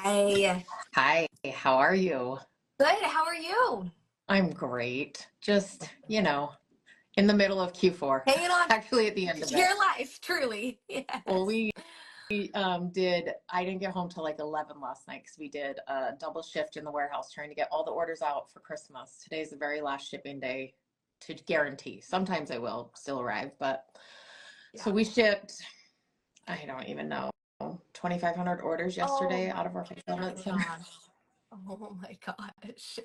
Hi. Hi, how are you? Good. How are you? I'm great. Just, in the middle of Q4, Hanging on actually at the end of to it. your life, truly. Well, Yes. I didn't get home till like 11 last night because we did a double shift in the warehouse trying to get all the orders out for Christmas. Today's the very last shipping day to guarantee. Sometimes I will still arrive, but so Yeah. we shipped, I don't even know, 2,500 orders Oh yesterday out of our my fulfillment center. gosh. Oh my gosh.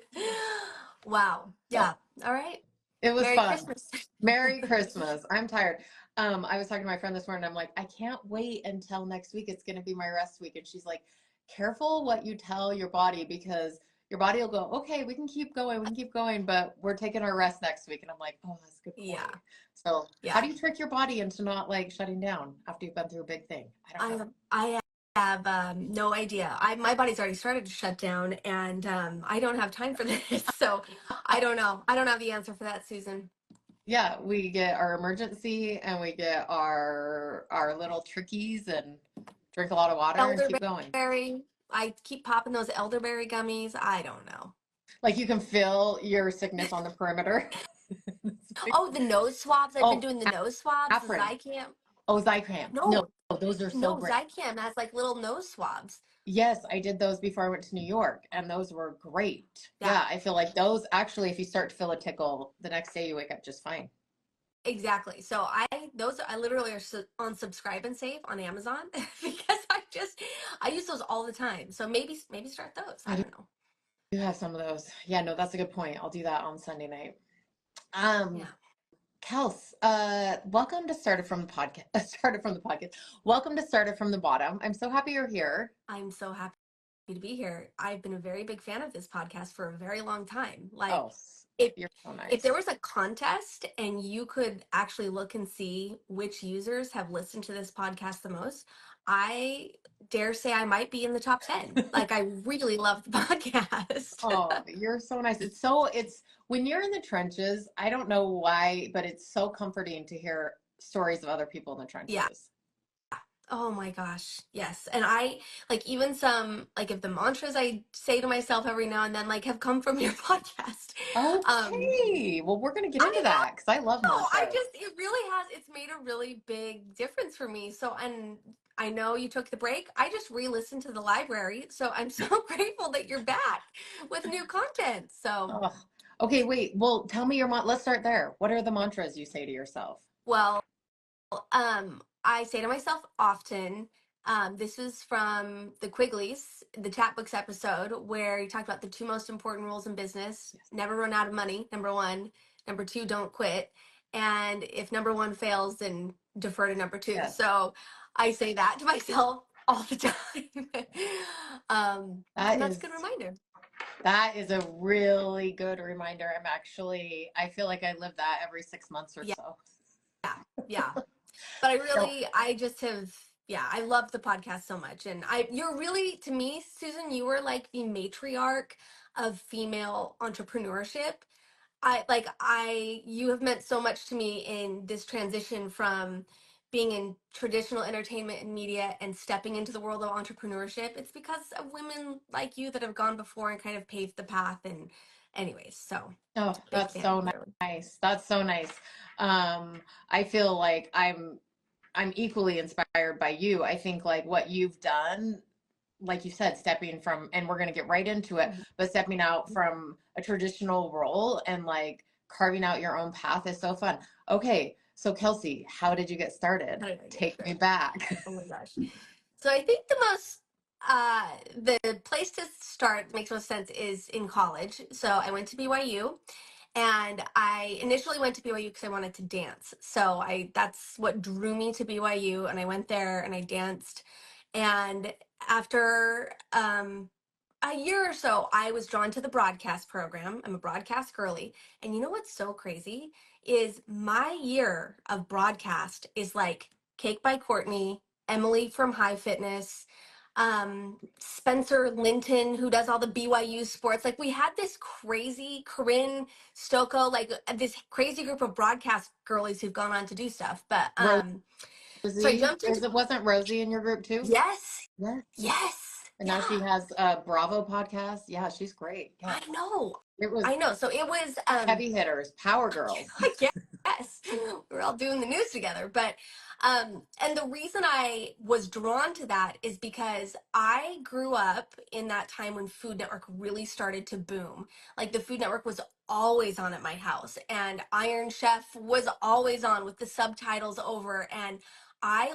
Wow. So Yeah. All right. it was Merry fun. Christmas. Merry Christmas. I'm tired. I was talking to my friend this morning. I'm like, I can't wait until next week. It's going to be my rest week. And she's like, careful what you tell your body because your body will go, okay, we can keep going. We can keep going, but we're taking our rest next week. And I'm like, oh, that's a good Yeah. point. So how Yeah. do you trick your body into not like shutting down after you've been through a big thing? I don't I know. have no idea. My body's already started to shut down and I don't have time for this. So I don't know. I don't have the answer for that, Susan. Yeah, we get our emergency and we get our little trickies and drink a lot of water and keep going. Elderberry. I keep popping those elderberry gummies. I don't know. Like you can feel your sickness on the perimeter. Oh, the nose swabs. I've been Oh, doing the nose swabs, the Afrin. Zycam. Oh, Zycam. No, No, those are so no, great. Zycam has like little nose swabs. Yes, I did those before I went to New York, and those were great. Yeah, Yeah, I feel like those actually, if you start to feel a tickle, the next day you wake up just fine. exactly. So I literally are on Subscribe and Save on Amazon because I use those all the time. So maybe start those. I I do don't know. have some of those. Yeah, no, that's a good point. I'll do that on Sunday night. Yeah, Um, Kels, welcome to Started from the Podcast. Started from the Podcast. Welcome to Started from the Bottom. I'm so happy you're here. I'm so happy to be here. I've been a very big fan of this podcast for a very long time. Like Oh, if you're so if there nice. was a contest and you could actually look and see which users have listened to this podcast the most, I dare say I might be in the top 10. Like I really love the podcast. Oh, you're so nice. It's when you're in the trenches, I don't know why, but it's so comforting to hear stories of other people in the Yeah. trenches. Oh my gosh. Yes. And I like even some like if the mantras I say to myself every now and then like have come from your podcast. Um Okay. Well, we're going to get I into that because I love know, mantras. it really has, it's made a really big difference for me. So, and I know you took the break. I just re-listened to the library. So I'm so grateful that you're back with new content. So, Oh, okay. Wait. Well, tell me let's start there. What are the mantras you say to yourself? well, I say to myself often, this was from the Quigley's, the chat books episode where you talked about the two most important rules in business: Yes. never run out of money, number one; number two, don't quit; and if number one fails, then defer to number two. Yes. So I say that to myself all the time. And That that's a is good reminder. that is a really good reminder. I feel like I live that every 6 months or Yeah, so. yeah. But So, I just have, yeah, I love the podcast so much. And you're really, to me, Susan, you were like the matriarch of female entrepreneurship. You have meant so much to me in this transition from being in traditional entertainment and media and stepping into the world of entrepreneurship. It's because of women like you that have gone before and kind of paved the path. And anyways, so oh, big that's fan, so really. nice. That's so nice. I feel like I'm equally inspired by you. I think like what you've done, like you said, stepping from, and we're going to get right into it, Mhm. but stepping out from a traditional role and like carving out your own path is so fun. Okay. So Kelsey, how did you get started? How did I get Take me started? back. Oh my gosh. So I think the place to start makes most sense is in college. So I went to BYU and I initially went to BYU because I wanted to dance. So that's what drew me to BYU and I went there and I danced. And after a year or so, I was drawn to the broadcast program. I'm a broadcast girly. And you know what's so crazy is my year of broadcast is like Cake by Courtney, Emily from High Fitness, Spencer Linton, who does all the BYU sports. Like we had this crazy Corinne Stocco, like this crazy group of broadcast girlies who've gone on to do stuff. But so I Rosie, jumped into wasn't Rosie in your group too? yes, Yes. yes. And now she Yeah, has a Bravo podcast. Yeah, she's great. Yeah. I know. It was I know. So it was heavy hitters, power girls. I guess we're all doing the news together. But and the reason I was drawn to that is because I grew up in that time when Food Network really started to boom. Like the Food Network was always on at my house, and Iron Chef was always on with the subtitles over. And I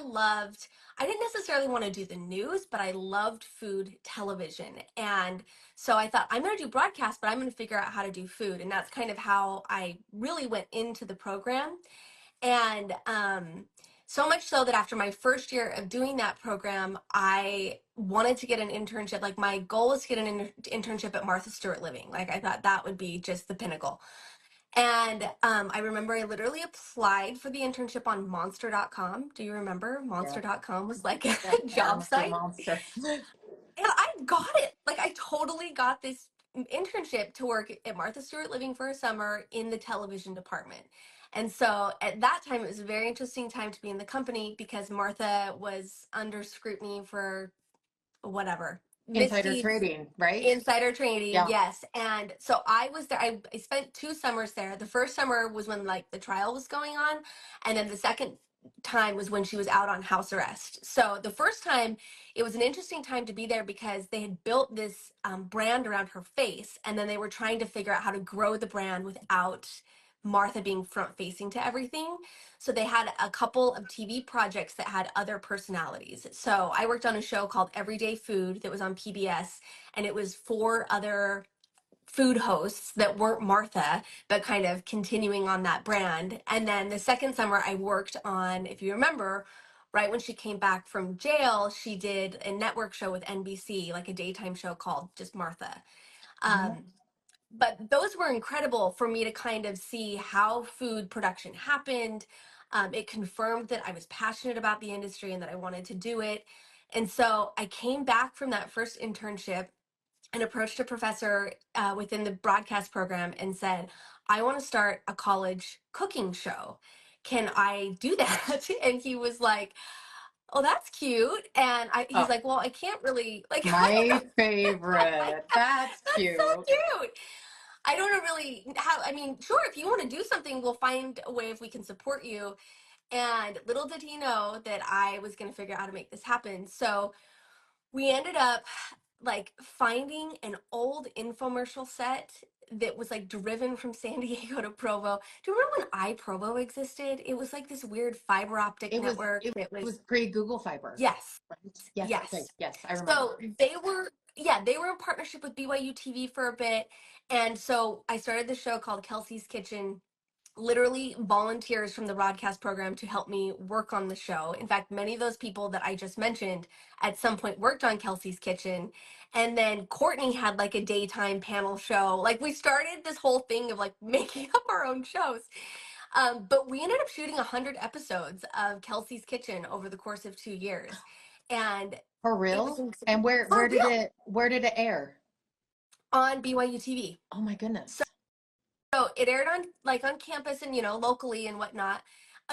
didn't necessarily want to do the news, but I loved food television. And so I thought, I'm going to do broadcast, but I'm going to figure out how to do food. And that's kind of how I really went into the program. And so much so that after my first year of doing that program, I wanted to get an internship. Like my goal was to get an internship at Martha Stewart Living. Like I thought that would be just the pinnacle. And I remember I literally applied for the internship on monster.com. Do you remember? Yeah. Monster.com was like a Yep. job Monster, site. monster. And I got it. Like I totally got this internship to work at Martha Stewart Living for a summer in the television department. And so at that time, it was a very interesting time to be in the company because Martha was under scrutiny for whatever Insider misdeeds. trading, right? Insider trading, Yeah. yes. And so I was there. I spent 2 summers there. The first summer was when like the trial was going on, and then the second time was when she was out on house arrest. So the first time, it was an interesting time to be there because they had built this brand around her face, and then they were trying to figure out how to grow the brand without Martha being front facing to everything. So they had a couple of TV projects that had other personalities. So I worked on a show called Everyday Food that was on PBS, and it was 4 other food hosts that weren't Martha, but kind of continuing on that brand. And then the second summer, I worked on, if you remember, right when she came back from jail, she did a network show with NBC, like a daytime show called just Martha. Mhm. Um, but those were incredible for me to kind of see how food production happened. It confirmed that I was passionate about the industry and that I wanted to do it. And so I came back from that first internship and approached a professor within the broadcast program and said, I want to start a college cooking show. Can I do that? And he was like, oh, that's cute. And he's Oh, like, well, I can't really, like, I don't my know. favorite. That's That's so cute. cute. I don't know really how, I mean, sure, if you want to do something, we'll find a way if we can support you. And little did he know that I was going to figure out how to make this happen. So we ended up like finding an old infomercial set that was like driven from San Diego to Provo. Do you remember when iProvo existed? It was like this weird fiber optic It was network it that was, was pre-Google Fiber, yes, right? Yes, okay. yes. Yes, I remember. So they were, yeah, they were in partnership with BYU TV for a bit. And so I started the show called Kelsey's Kitchen, literally volunteers from the broadcast program to help me work on the show. In fact, many of those people that I just mentioned at some point worked on Kelsey's Kitchen. And then Courtney had like a daytime panel show. Like we started this whole thing of like making up our own shows. But we ended up shooting 100 episodes of Kelsey's Kitchen over the course of 2 years. And For it was real? And where for where did real it air? on BYU TV. Oh my goodness. So it aired on like on campus and locally and whatnot.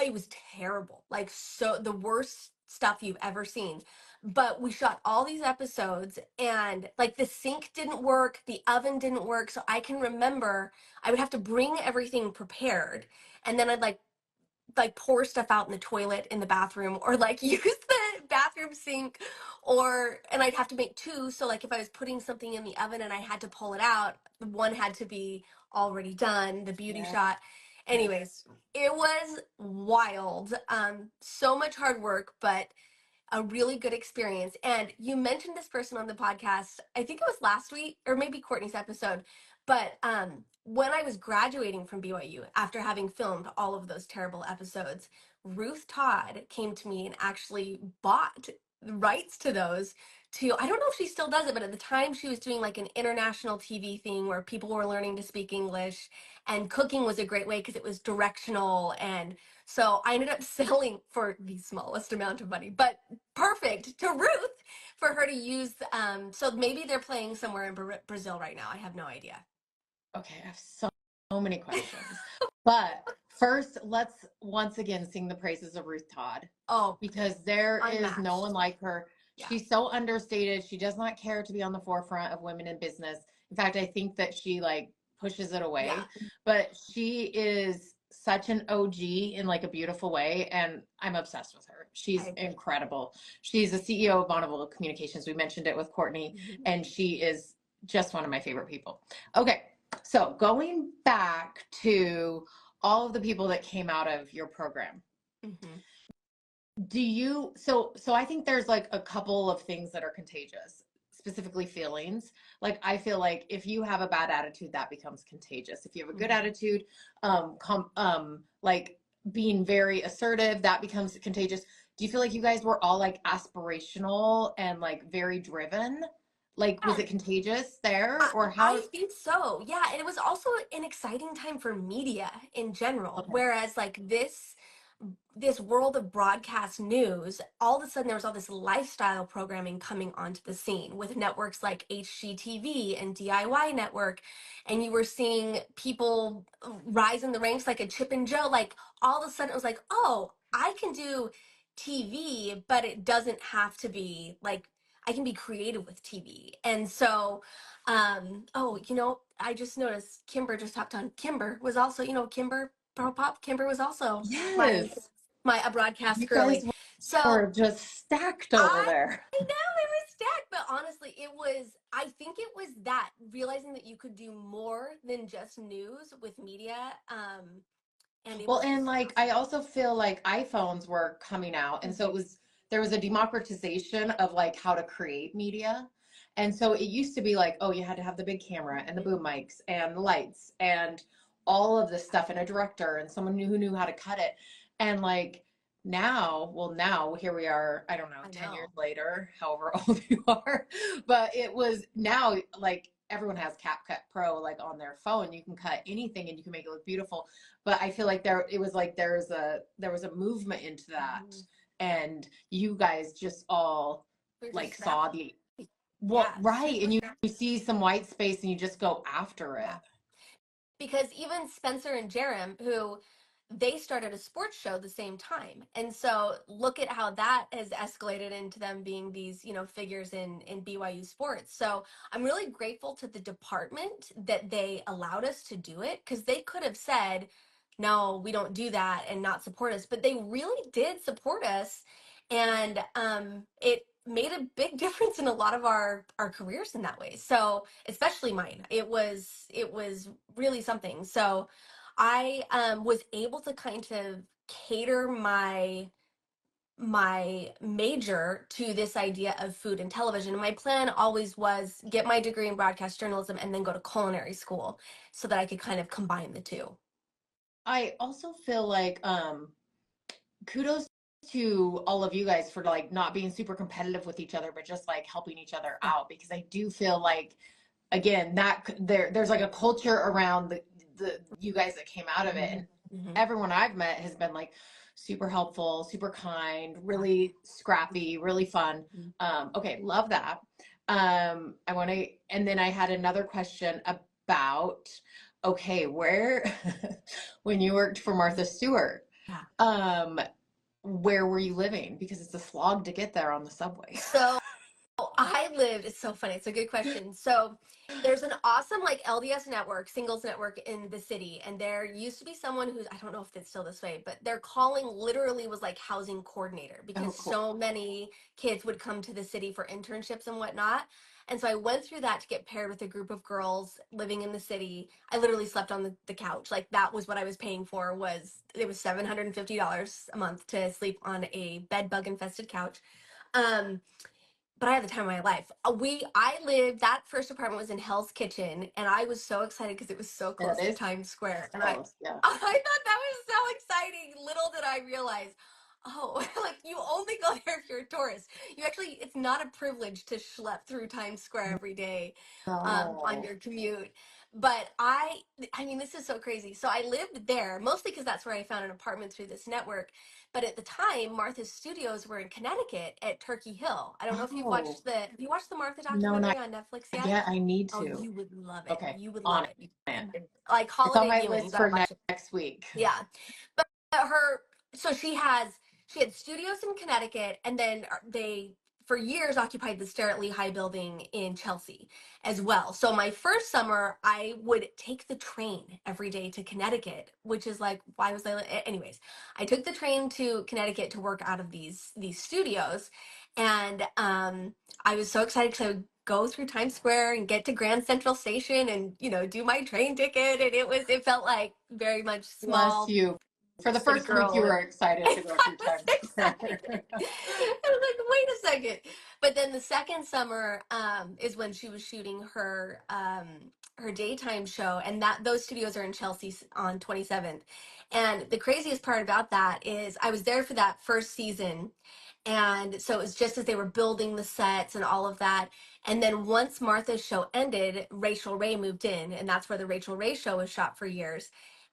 It was terrible, like so the worst stuff you've ever seen. But we shot all these episodes and like the sink didn't work, the oven didn't work. So I can remember I would have to bring everything prepared, and then I'd like pour stuff out in the toilet in the bathroom or like use the bathroom sink, or and I'd have to make two, so like if I was putting something in the oven and I had to pull it out, one had to be already done, the beauty Yeah. shot. Yeah. Anyways, it was wild, so much hard work, but a really good experience. And you mentioned this person on the podcast, I think it was last week or maybe Courtney's episode, but when I was graduating from BYU after having filmed all of those terrible episodes, Ruth Todd came to me and actually bought rights to those. To, I don't know if she still does it, but at the time she was doing like an international TV thing where people were learning to speak English, and cooking was a great way because it was directional. And so I ended up selling for the smallest amount of money, but perfect to Ruth for her to use. So maybe they're playing somewhere in Brazil right now. I have no idea. Okay, I have so many questions. But first, let's once again sing the praises of Ruth Todd Oh, because there is no one unmatched. like her. Yeah. She's so understated. She does not care to be on the forefront of women in business. In fact, I think that she like pushes it Yeah. away, but she is such an OG in like a beautiful way, and I'm obsessed with her. I She's agree. incredible. She's the CEO of Bonneville Communications. We mentioned it with Courtney, Mhm. and she is just one of my favorite people. Okay, so going back to all of the people that came out of your program, Mhm. do you, so I think there's like a couple of things that are contagious, specifically feelings. Like I feel like if you have a bad attitude, that becomes contagious. If you have a good Mhm. attitude, like being very assertive, that becomes contagious. Do you feel like you guys were all like aspirational and like very driven? Like was Yeah. it contagious there, I, or I how? think so. Yeah, and it was also an exciting time for media in general. Okay. Whereas like this world of broadcast news, all of a sudden there was all this lifestyle programming coming onto the scene with networks like HGTV and DIY Network, and you were seeing people rise in the ranks like a Chip and Joe. Like all of a sudden it was like, oh, I can do TV, but it doesn't have to be like I can be creative with TV. And so oh, I just noticed Kimber just hopped on. Kimber was also, Kimber Pro Pop. Kimber was also my Yes, a broadcast you guys girly. So were just stacked over I there. I know it was stacked, but honestly, I think it was that realizing that you could do more than just news with media. And it Well, was and just like I awesome. also feel like iPhones were coming out, and so Mhm. there was a democratization of like how to create media. And so it used to be like, oh, you had to have the big camera and the boom mics and the lights and all of this stuff and a director and someone who knew how to cut it. And like now, well, now here we are, I don't know, I 10 years know. later, however old you are. But it was now like everyone has CapCut Pro like on their phone. You can cut anything and you can make it look beautiful, but I feel like it was like there was a movement into that, Mhm. and you guys just all We were like just saw snapping. the well, Yeah, right, super and you snappy. see some white space and you just go after it. Yeah. Because even Spencer and Jerem, who they started a sports show the same time. And so look at how that has escalated into them being these, figures in BYU sports. So I'm really grateful to the department that they allowed us to do it because they could have said, no, we don't do that and not support us. But they really did support us. And it made a big difference in a lot of our careers in that way. So especially mine. It was really something. So I was able to kind of cater my major to this idea of food and television. And my plan always was get my degree in broadcast journalism and then go to culinary school so that I could kind of combine the two. I also feel like kudos to all of you guys for like not being super competitive with each other, but just like helping each other Yeah. out, because I do feel like again that there's like a culture around the you guys that came out of it, and Hmm. everyone I've met has been like super helpful, super kind, really scrappy, really fun. Okay, love that. I want to, and then I had another question about, okay, where when you worked for Martha Stewart, Yeah. um, where were you living? Because it's a slog to get there on the subway. So I lived, it's so funny. It's a good question. So there's an awesome like LDS network, singles network in the city. And there used to be someone who's, I don't know if it's still this way, but their calling literally was like housing coordinator Oh, because cool. so many kids would come to the city for internships and whatnot. And so I went through that to get paired with a group of girls living in the city. I literally slept on the couch. Like that was what I was paying for was it was $750 a month to sleep on a bed bug infested couch. Um, but I had the time of my life. I lived that first apartment was in Hell's Kitchen, and I was so excited because it was so That close to is Times Square, and I close. Yeah. I thought that was so exciting. Little did I realize, oh, like you only go there if you're a tourist. You actually, it's not a privilege to schlep through Times Square every day, on No. your commute. But I mean, this is so crazy. So I lived there mostly because that's where I found an apartment through this network. But at the time, Martha's studios were in Connecticut at Turkey Hill. I don't know if Oh, have you watched the Martha no, documentary not on Netflix yet? yet. I need Oh, to. you would love it. Okay, You would on love it. it. Like It's on holiday my viewing, you list gotta for watch it. next week. Yeah. But her so she had studios in Connecticut and then they for years occupied the Starrett Lehigh building in Chelsea as well. So my first summer, I would take the train every day to Connecticut, which is like, why was I? Anyways, I took the train to Connecticut to work out of these studios, and I was so excited because I would go through Times Square and get to Grand Central Station and do my train ticket, and it felt like very much Bless small you. For the city first week, you girl. were excited to go I through was Times excited. Square. I was like, wait a second. But then the second summer is when she was shooting her daytime show, and that those studios are in Chelsea on 27th. And the craziest part about that is I was there for that first season. And so it was just as they were building the sets and all of that. And then once Martha's show ended, Rachel Ray moved in, and that's where the Rachel Ray show was shot for years.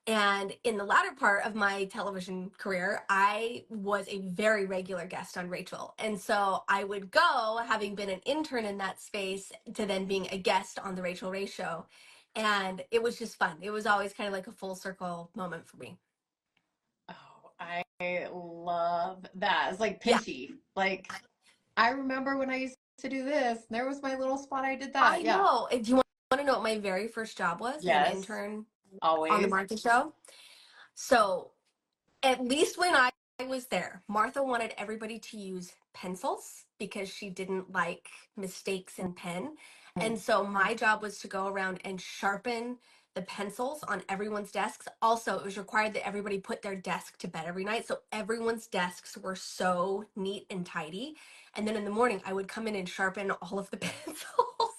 And in the latter part of my television career, I was a very regular guest on Rachel. And so I would go, having been an intern in that space, to then being a guest on the Rachel Ray show. And it was just fun. It was always kind of like a full circle moment for me. Oh, I love that. It's like Yeah, Pinchy. Like, I remember when I used to do this, there was my little spot. I did that. I Yeah. know. Do you want to know what my very first job was as an Yes, intern on the always. Martha show? So at least when I was there, Martha wanted everybody to use pencils because she didn't like mistakes in pen. And so my job was to go around and sharpen the pencils on everyone's desks. Also, it was required that everybody put their desk to bed every night. So everyone's desks were so neat and tidy. And then in the morning, I would come in and sharpen all of the pencils.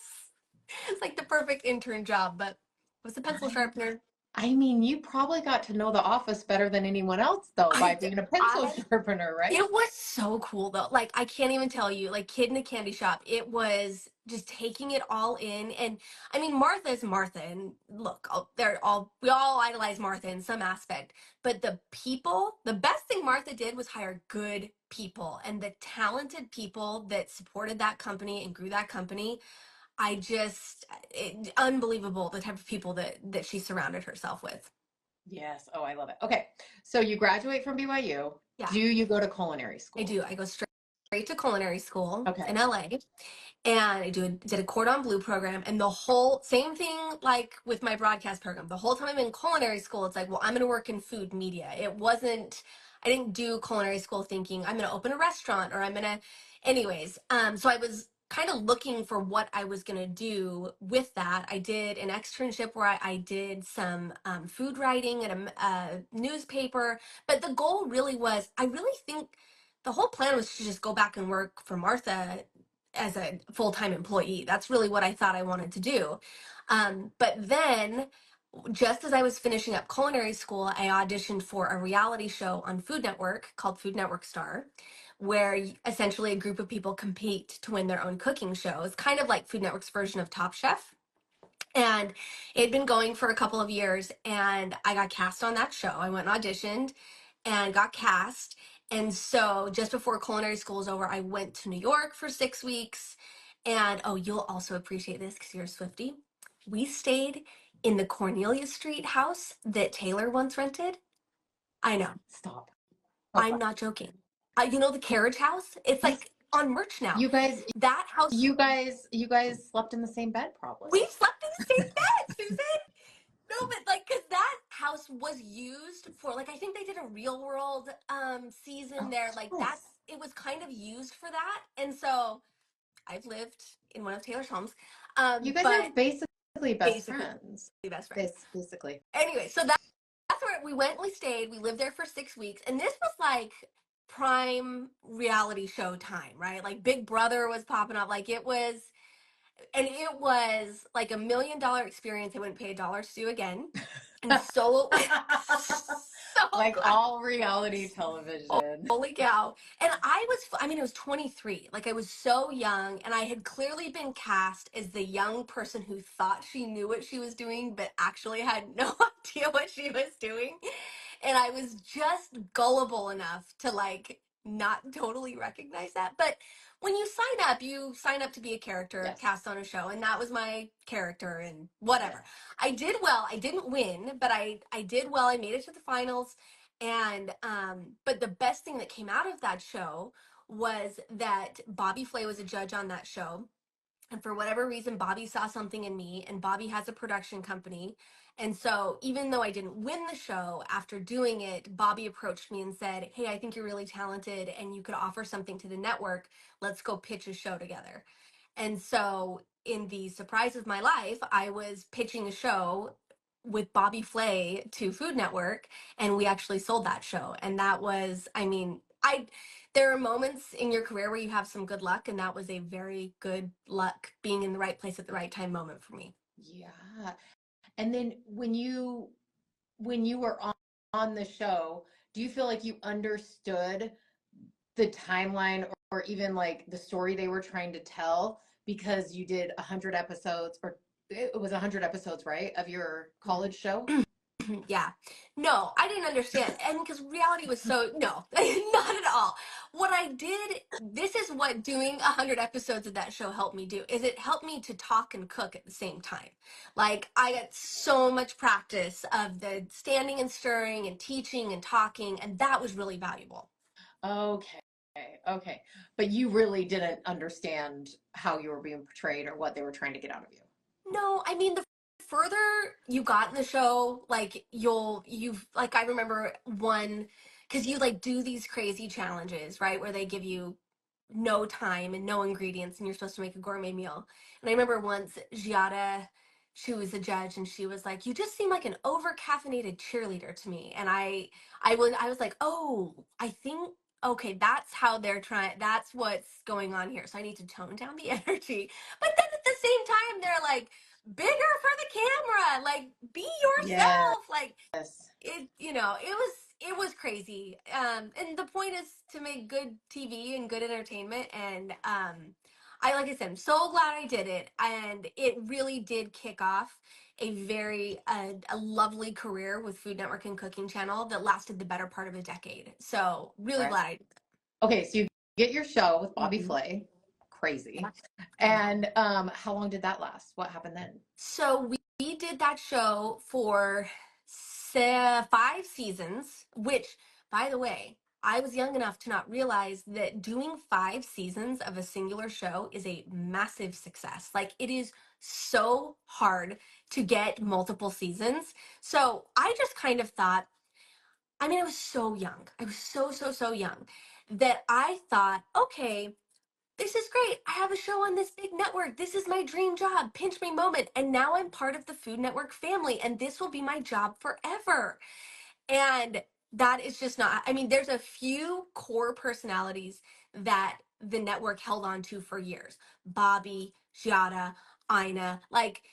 It's like the perfect intern job, but it was the pencil I sharpener. I mean, you probably got to know the office better than anyone else, though, by I, being a pencil I sharpener, right? It was so cool though. Like I can't even tell you, like kid in a candy shop. It was just taking it all in. And I mean, Martha is Martha. And look, we all idolize Martha in some aspect. But the people, the best thing Martha did was hire good people, and the talented people that supported that company and grew that company. Unbelievable the type of people that she surrounded herself with. Yes. Oh, I love it. Okay. So you graduate from BYU. Yeah, Do you go to culinary I school? do. I go straight to culinary school Okay. in LA. And did a cordon bleu program, and the whole same thing like with my broadcast program. The whole time I'm in culinary school, it's like, well, I'm going to work in food media. I didn't do culinary school thinking I'm going to open a restaurant or I'm going to, anyways. So I was kind of looking for what I was going to do with that. I did an externship where I did some food writing at a newspaper, but the goal really was, I really think the whole plan was to just go back and work for Martha as a full-time employee. That's really what I thought I wanted to do. But then, just as I was finishing up culinary school, I auditioned for a reality show on Food Network called Food Network Star, where essentially a group of people compete to win their own cooking shows, kind of like Food Network's version of Top Chef. And it had been going for a couple of years, and I got cast on that show. I went and auditioned and got cast. And so just before culinary school was over, I went to New York for 6 weeks. And oh, you'll also appreciate this because you're a Swiftie. We stayed in the Cornelia Street house that Taylor once rented. I know. Stop. I'm Okay. not joking. You know the carriage house? It's Yes. like on merch now. You guys, That house, you guys slept in the same bed, probably. we slept in the same bed, Susan. No, but like, cause that house was used for like, I think they did a Real World season Oh, there. Like yes. that's it was kind of used for that, and so I've lived in one of Taylor's homes, You guys are but basically best basically friends. best friends. Basically. Anyway, so that's where we went. We stayed. We lived there for 6 weeks, and this was like prime reality show time, right? Like Big Brother was popping up. Like it was like $1 million experience I wouldn't pay a dollar to do again. And so so Like glad. all reality television. Holy cow. And I mean, I was 23. Like, I was so young, and I had clearly been cast as the young person who thought she knew what she was doing, but actually had no idea what she was doing. And I was just gullible enough to, like, not totally recognize that. But when you sign up to be a character Yes. cast on a show, and that was my character, and Yes. whatever. I did well. I didn't win, but I did well. I made it to the finals. And but the best thing that came out of that show was that Bobby Flay was a judge on that show. And for whatever reason, Bobby saw something in me, and Bobby has a production company. And so, even though I didn't win the show, after doing it, Bobby approached me and said, "Hey, I think you're really talented and you could offer something to the network. Let's go pitch a show together." And so, in the surprise of my life, I was pitching a show with Bobby Flay to Food Network, and we actually sold that show. And that was, I mean, there are moments in your career where you have some good luck, and that was a very good luck being in the right place at the right time moment for me. Yeah. And then when you were on the show, do you feel like you understood the timeline or even like the story they were trying to tell because you did 100 episodes, or it was 100 episodes, right, of your college show? Yeah. No, I didn't understand. And because reality was so, no, not at all. What I did, this is what doing 100 episodes of that show helped me do, is it helped me to talk and cook at the same time. Like, I got so much practice of the standing and stirring and teaching and talking, and that was really valuable. Okay. Okay. But you really didn't understand how you were being portrayed or what they were trying to get out of you. No, I mean, the further you got in the show, like you've like I remember one, because you like do these crazy challenges, right, where they give you no time and no ingredients, and you're supposed to make a gourmet meal. And I remember once Giada, she was a judge, and she was like, "You just seem like an over caffeinated cheerleader to me." And I was like, "Oh, I think." Okay, that's how they're trying. That's what's going on here. So I need to tone down the energy. But then at the same time, they're like, bigger for the camera, like be Yes. yourself, like it was crazy, and the point is to make good TV and good entertainment. And I, like I said, I'm so glad I did it, and it really did kick off a lovely career with Food Network and Cooking Channel that lasted the better part of a decade. So really Right. glad I did Okay, so you get your show with that. Bobby Mhm. Flay. Crazy. And how long did that last? What happened then? So we did that show for 5 seasons, which, by the way, I was young enough to not realize that doing 5 seasons of a singular show is a massive success. Like, it is so hard to get multiple seasons. So I just kind of thought, I mean, I was so young. I was so, so, so young that I thought, okay, this is great. I have a show on this big network. This is my dream job, pinch me moment. And now I'm part of the Food Network family, and this will be my job forever. And that is just not, I mean, there's a few core personalities that the network held on to for years: Bobby, Giada, Ina, like,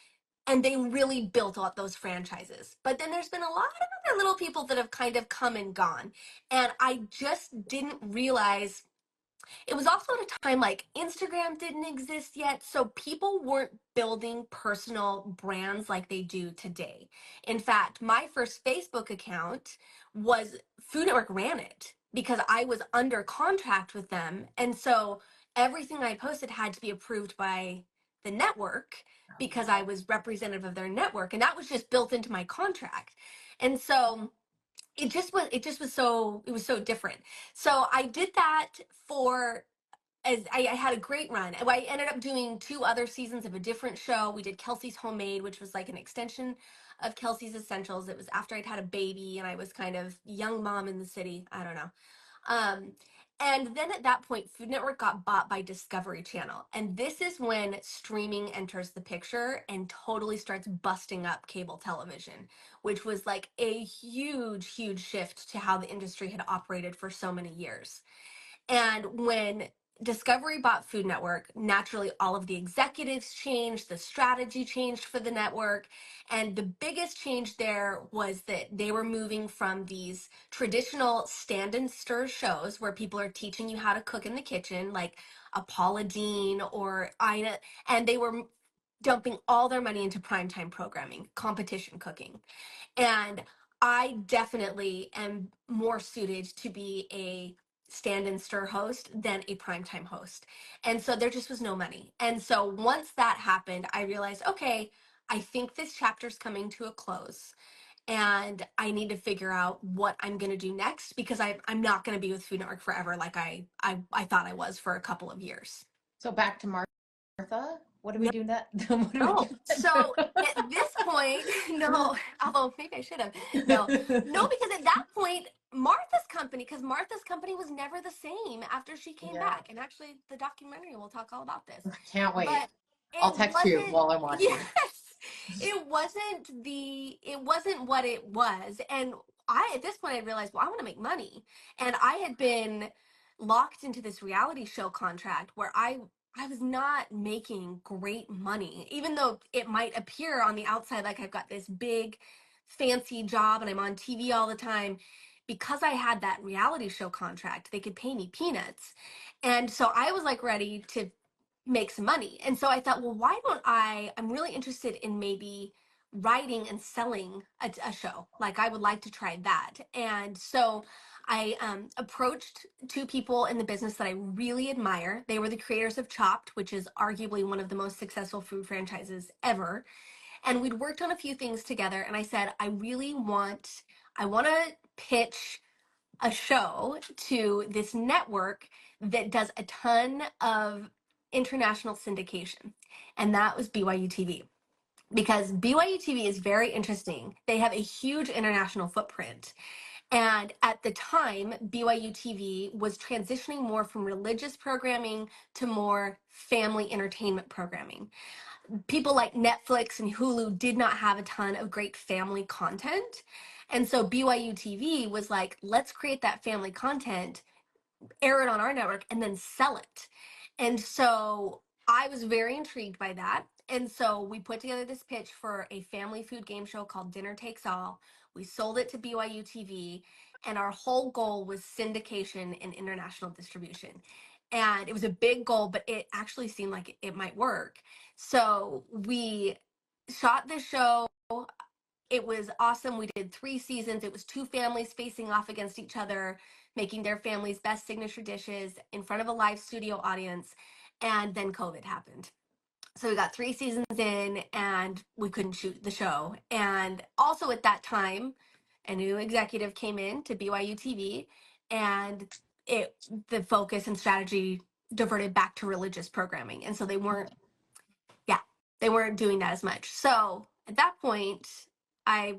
and they really built out those franchises. But then there's been a lot of other little people that have kind of come and gone. And I just didn't realize it was also at a time like Instagram didn't exist yet, so people weren't building personal brands like they do today. In fact, my first Facebook account was Food Network ran it because I was under contract with them. And so everything I posted had to be approved by the network because I was representative of their network. And that was just built into my contract. And so it was so different. So I did that for as I had a great run. I ended up doing 2 other seasons of a different show. We did Kelsey's Homemade, which was like an extension of Kelsey's Essentials. It was after I'd had a baby and I was kind of young mom in the city. I don't know. Um, and then at that point, Food Network got bought by Discovery Channel. And this is when streaming enters the picture and totally starts busting up cable television, which was like a huge, huge shift to how the industry had operated for so many years. And when Discovery bought Food Network, naturally all of the executives changed, the strategy changed for the network. And the biggest change there was that they were moving from these traditional stand and stir shows where people are teaching you how to cook in the kitchen, like a Paula Deen or Ina, and they were dumping all their money into primetime programming, competition cooking. And I definitely am more suited to be a stand and stir host than a primetime host. And so there just was no money. And so once that happened, I realized, okay, I think this chapter's coming to a close. and I need to figure out what I'm going to do next because I'm not going to be with Food Network forever like I thought I was for a couple of years. So back to Martha. What do we No, do next? What do we no. do So at this point, no, although maybe I should have. No, no, because at that point, because Martha's company was never the same after she came Yeah, back. And actually, the documentary will talk all about this. I can't wait. But I'll it text you wasn't, while I'm yes, watching. it wasn't what it was. And at this point, I realized, well, I want to make money. And I had been locked into this reality show contract where I was not making great money, even though it might appear on the outside like I've got this big, fancy job and I'm on TV all the time. Because I had that reality show contract, they could pay me peanuts. And so I was like ready to make some money. And so I thought, well, why don't I'm really interested in maybe writing and selling a show. Like I would like to try that. And so I approached two people in the business that I really admire. They were the creators of Chopped, which is arguably one of the most successful food franchises ever. And we'd worked on a few things together. And I said, I want to pitch a show to this network that does a ton of international syndication. And that was BYU TV. Because BYU TV is very interesting. They have a huge international footprint. And at the time, BYU TV was transitioning more from religious programming to more family entertainment programming. People like Netflix and Hulu did not have a ton of great family content. And so BYU TV was like, let's create that family content, air it on our network, and then sell it. And so I was very intrigued by that. And so we put together this pitch for a family food game show called Dinner Takes All. We sold it to BYU TV, and our whole goal was syndication and international distribution. And it was a big goal, but it actually seemed like it might work. So we shot the show. It was awesome. We did 3 seasons. It was two families facing off against each other, making their family's best signature dishes in front of a live studio audience. And then COVID happened. So we got 3 seasons in and we couldn't shoot the show. And also at that time, a new executive came in to BYU TV and the focus and strategy diverted back to religious programming. And so yeah, they weren't doing that as much. So at that point, I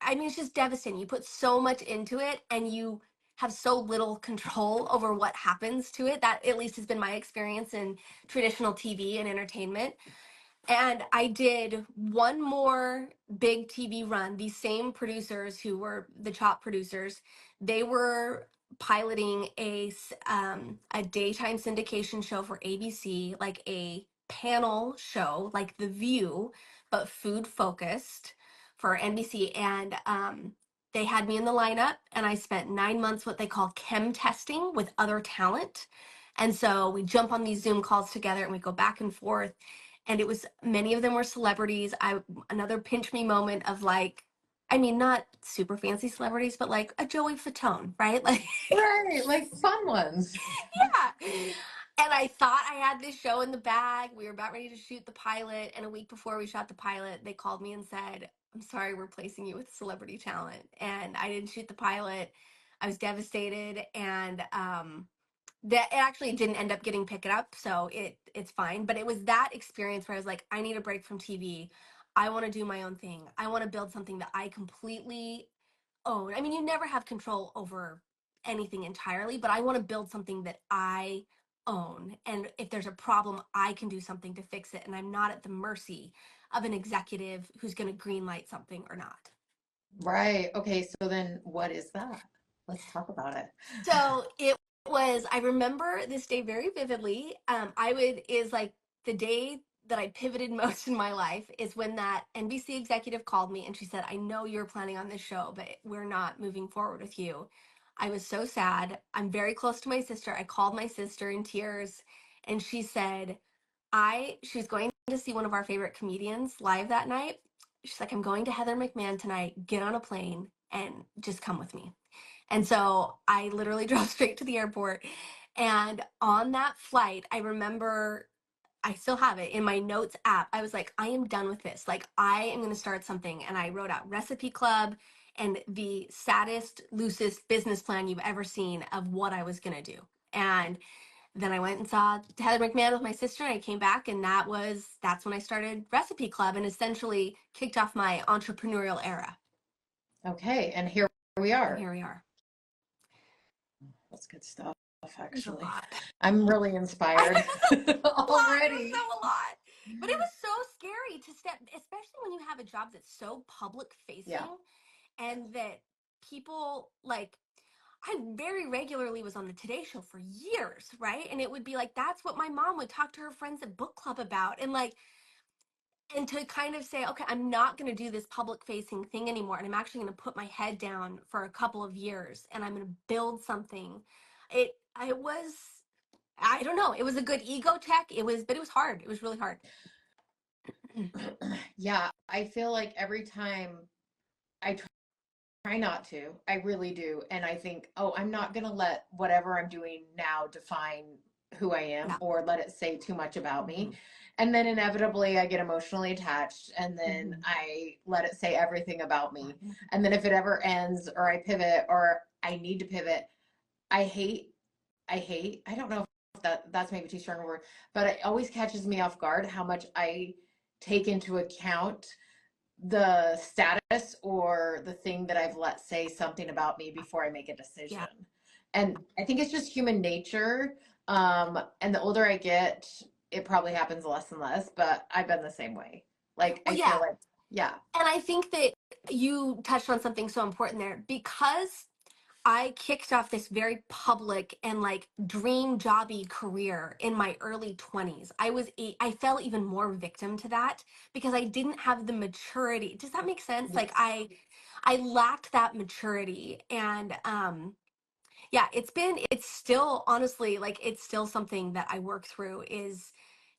I mean it's just devastating. You put so much into it and you have so little control over what happens to it. That at least has been my experience in traditional TV and entertainment. And I did one more big TV run. These same producers who were the Chop producers, they were piloting a daytime syndication show for ABC, like a panel show, like The View, but food focused for NBC. And they had me in the lineup, and I spent 9 months what they call chem testing with other talent. And so we jump on these Zoom calls together and we go back and forth, and it was many of them were celebrities. Another pinch me moment of like, I mean, not super fancy celebrities, but like a Joey Fatone, right? Like, Right, like fun ones. yeah. And I thought I had this show in the bag. We were about ready to shoot the pilot, and a week before we shot the pilot, they called me and said, "I'm sorry, we're placing you with celebrity talent." And I didn't shoot the pilot. I was devastated, and that it actually didn't end up getting picked up, so it's fine. But it was that experience where I was like, I need a break from TV. I want to do my own thing. I want to build something that I completely own. I mean, you never have control over anything entirely, but I want to build something that I own. And if there's a problem, I can do something to fix it, and I'm not at the mercy of an executive who's going to greenlight something or not. Right. Okay, so then what is that? Let's talk about it. So it was, I remember this day very vividly. Is like the day that I pivoted most in my life is when that NBC executive called me and she said, I know you're planning on this show, but we're not moving forward with you. I was so sad. I'm very close to my sister. I called my sister in tears and she said, she was going to see one of our favorite comedians live that night. She's like, I'm going to Heather McMahon tonight. Get on a plane and just come with me. And so I literally drove straight to the airport. And on that flight, I remember I still have it in my notes app. I was like, I am done with this. Like, I am going to start something. And I wrote out Recipe Club and the saddest, loosest business plan you've ever seen of what I was going to do. And then I went and saw Heather McMahon with my sister, and I came back, and that's when I started Recipe Club and essentially kicked off my entrepreneurial era. Okay, and here we And are. here we are. That's good stuff, It was a actually. lot. I'm really inspired It already. was so a lot. But it was so scary to step, especially when you have a job that's so public Yeah. facing and that people like I very regularly was on the Today Show for years, right? And it would be like that's what my mom would talk to her friends at book club about. And to kind of say, okay, I'm not going to do this public facing thing anymore. And I'm actually going to put my head down for a couple of years and I'm going to build something. It was, I don't know. It was a good ego check. But it was hard. It was really hard. Yeah, I feel like every time I try not to, I really do. And I think, oh, I'm not going to let whatever I'm doing now define who I am Yeah. or let it say too much about Mm-hmm. me. And then inevitably I get emotionally attached and then Mm-hmm. I let it say everything about me. And then if it ever ends or I pivot or I need to pivot, I hate, I don't know if that's maybe too strong a word, but it always catches me off guard how much I take into account the status or the thing that I've let say something about me before I make a decision. Yeah. And I think it's just human nature. And the older I get, it probably happens less and less, but I've been the same way. Like, Well, I feel yeah. like, yeah, And I think that you touched on something so important there because I kicked off this very public and like dream jobby career in my early 20s. I fell even more victim to that because I didn't have the maturity. Does that make sense? Like yes, I lacked that maturity and yeah, it's still honestly like it's still something that I work through is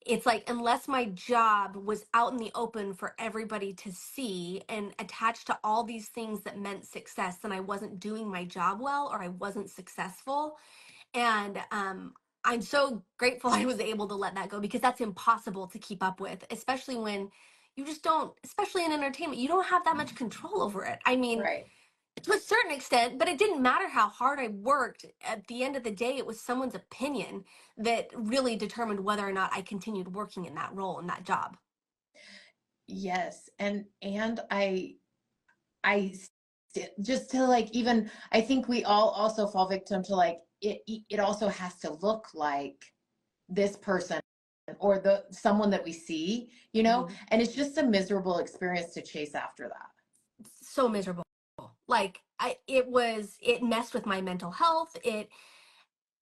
it's like unless my job was out in the open for everybody to see and attached to all these things that meant success, then I wasn't doing my job well or I wasn't successful. And I'm so grateful I was able to let that go because that's impossible to keep up with, especially when you just don't, especially in entertainment, you don't have that much control over it. I mean, right. to a certain extent, but it didn't matter how hard I worked. At the end of the day, it was someone's opinion that really determined whether or not I continued working in that role in that job. Yes. And I just to like even I think we all also fall victim to like it also has to look like this person or the someone that we see, you know, Mhm. and it's just a miserable experience to chase after that. So miserable. Like it messed with my mental health.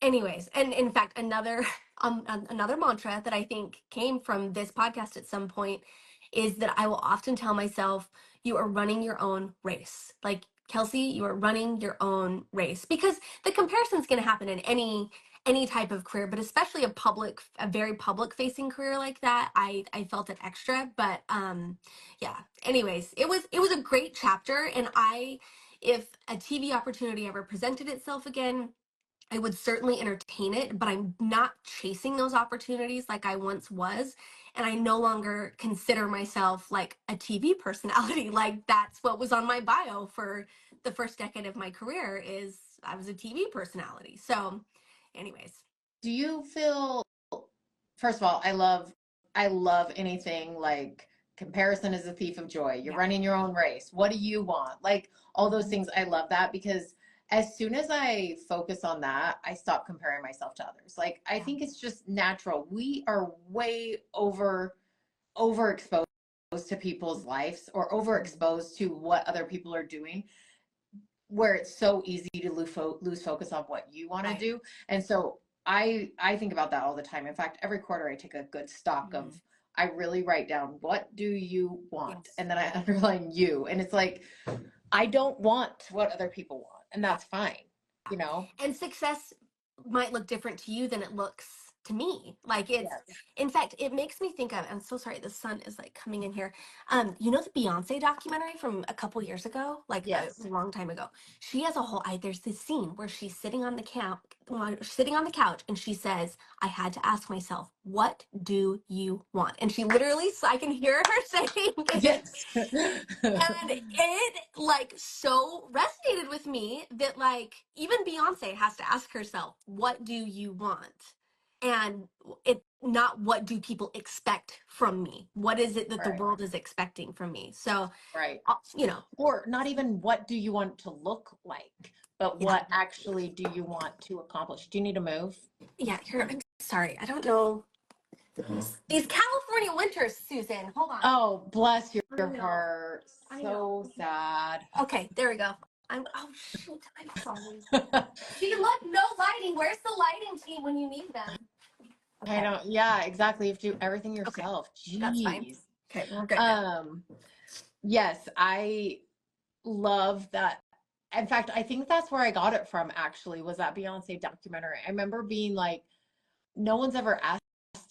Anyways, and in fact, another mantra that I think came from this podcast at some point is that I will often tell myself, "You are running your own race." Like Kelsey, you are running your own race because the comparison is going to happen in any type of career, but especially a very public facing career like that. I felt it extra, but yeah. Anyways, it was a great chapter, and if a TV opportunity ever presented itself again. I would certainly entertain it, but I'm not chasing those opportunities like I once was. And I no longer consider myself like a TV personality. Like that's what was on my bio for the first decade of my career is I was a TV personality. So anyways, Do you feel first of all, I love anything like comparison is a thief of joy. You're yeah. running your own race. What do you want? Like all those Mhm. things. I love that because as soon as I focus on that, I stop comparing myself to others. Like I Yeah. think it's just natural. We are way overexposed to people's lives or Mhm. overexposed to what other people are doing where it's so easy to lose focus on what you want to Right. do. And so I think about that all the time. In fact, every quarter I take a good stock Mhm. of I really write down what do you want Yes. and then I underline you and it's like I don't want what other people want and Yeah. that's fine, you know. And success might look different to you than it looks to me. Like it's, Yes. in fact, it makes me think of, I'm so sorry, the sun is like coming in here. You know, the Beyonce documentary from a couple years ago, like a Yes. long time ago. She has a whole, there's this scene where she's sitting on the sitting on the couch and she says, I had to ask myself, what do you want? And she literally, I can hear her saying it. Yes. And it like so resonated with me that like even Beyonce has to ask herself, what do you want? And it not what do people expect from me? What is it that the Right. world is expecting from me? So, Right. you know, Or not even what do you want to look like, but yeah, what actually do you want to accomplish? Do you need to move? yeah. Here, I'm sorry, I don't know these California winters, Susan. Hold on. Oh, bless I your know, heart. I know. So sad. Okay, there we go. Oh shoot, I'm sorry. See, look, no lighting. Where's the lighting team when you need them? I Okay. don't, yeah, exactly. You have to do everything Okay. yourself. That's fine. Jeez. Okay, we're good now. Um, yes, I love that. In fact, I think that's where I got it from actually, was that Beyonce documentary. I remember being like, no one's ever asked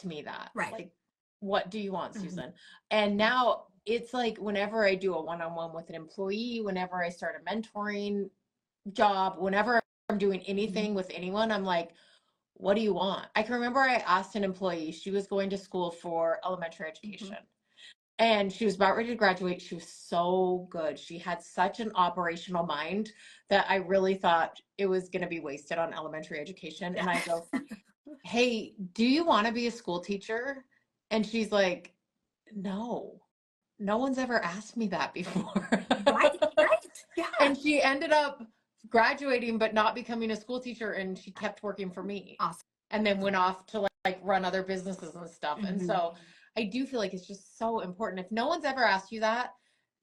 me that. Right. Like, what do you want, Mhm. Susan? And now it's like whenever I do a one-on-one with an employee, whenever I start a mentoring job, whenever I'm doing anything with anyone, I'm like, what do you want? I can remember I asked an employee, she was going to school for elementary Mhm. education. And she was about ready to graduate. She was so good. She had such an operational mind that I really thought it was going to be wasted on elementary education. Yeah. And I go, hey, do you want to be a school teacher? And she's like, no, no one's ever asked me that before. Right. Right. Yeah. And she ended up graduating, but not becoming a school teacher. And she kept working for me Awesome. and then went off to like run other businesses and stuff. And Mhm. so I do feel like it's just so important. If no one's ever asked you that,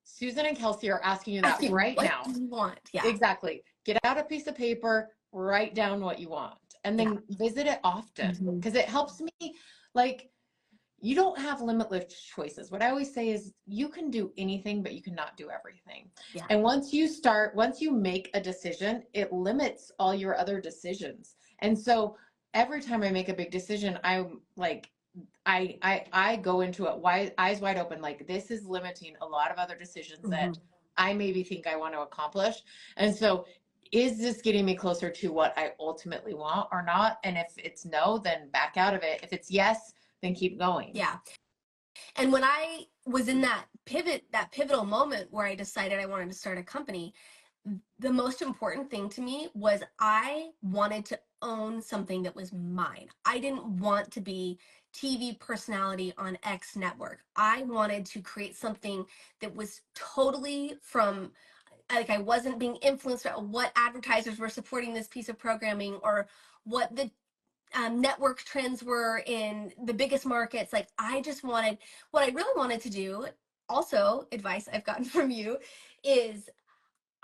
Susan and Kelsey are asking you that Ask you, right what now. do you want? Yeah. Exactly. Get out a piece of paper, write down what you want, and Yeah. then visit it often Mhm. because it helps me. Like, you don't have limitless choices. What I always say is you can do anything, but you cannot do everything. Yeah. And once you make a decision, it limits all your other decisions. And so every time I make a big decision, I'm like, I go into it eyes wide open, like this is limiting a lot of other decisions that Mhm. I maybe think I want to accomplish. And so is this getting me closer to what I ultimately want or not? And if it's no, then back out of it. If it's yes, then keep going. Yeah. And when I was in that pivotal moment where I decided I wanted to start a company, the most important thing to me was I wanted to own something that was mine. I didn't want to be TV personality on X network. I wanted to create something that was totally from, like, I wasn't being influenced by what advertisers were supporting this piece of programming or what the network trends were in the biggest markets. Like, I just wanted, what I really wanted to do, also advice I've gotten from you, is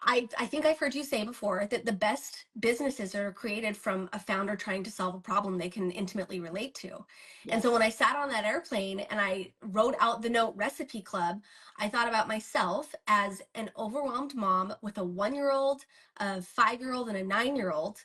I think I've heard you say before that the best businesses are created from a founder trying to solve a problem they can intimately relate to. And so when Yes. I sat on that airplane and I wrote out the note Recipe Club, I thought about myself as an overwhelmed mom with a 1 year old, a 5 year old, and a 9 year old.